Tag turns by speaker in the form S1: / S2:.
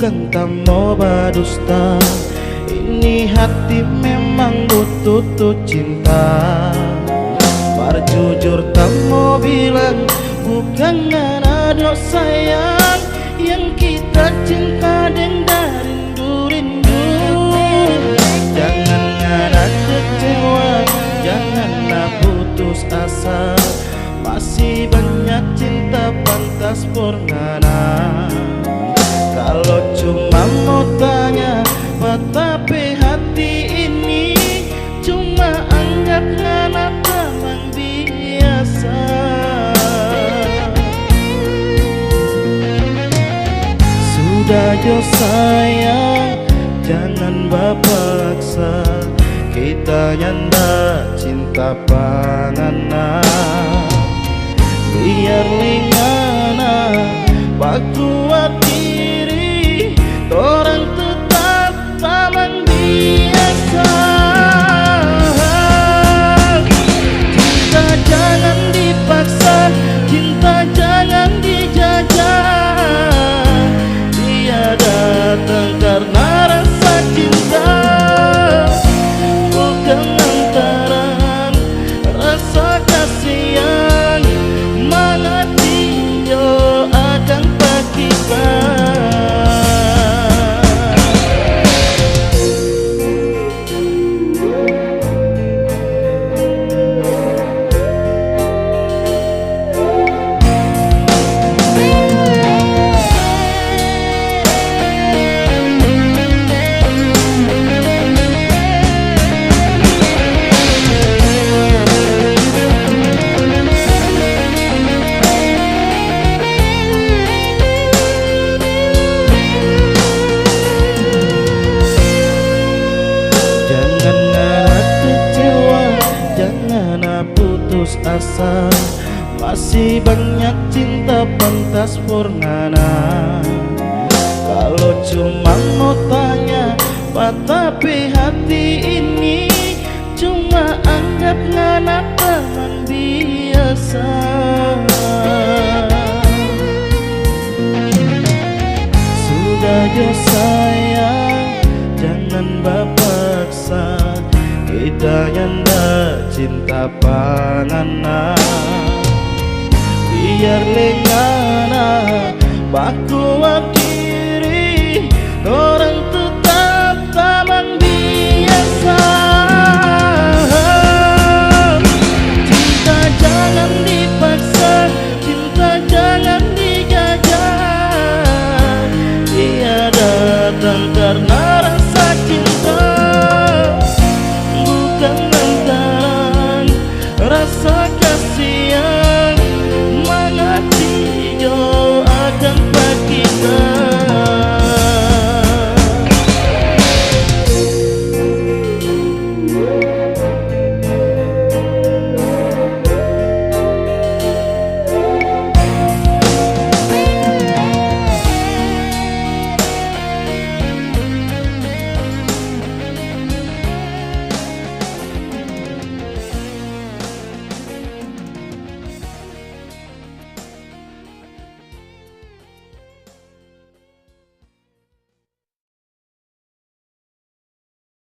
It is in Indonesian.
S1: bukan tak mau berdusta. Ini hati memang butuh cinta. Jujur tak mau bilang bukan ada sayang. Yang kita cinta dan rindu. Jangan ada kecewa, janganlah putus asa. Masih banyak cinta pantas purnana. Kalau cuma mau tanya, tapi hati ini cuma anggap anak teman biasa. Sudah jo sayang, jangan berpaksa. Kita nyanda cinta panana. Biar lingana bakuat diri, orang tetap taman biasa. Cinta jangan dipaksa, cinta jangan dijajah. Dia datang karena rasa cinta, bukan lantaran rasa kasihan. Mana tinjau akan pakiban. Putus asa, masih banyak cinta pantas purnana. Kalau cuma mau tanya, tapi hati ini cuma anggap anak teman biasa. Sudah jo sayang, jangan berpaksa. Kita nyanda cinta panana. Biar lengana bakuat diri, orang tetap taman biasa. Cinta jangan dipaksa, cinta jangan dijajah. Dia datang karena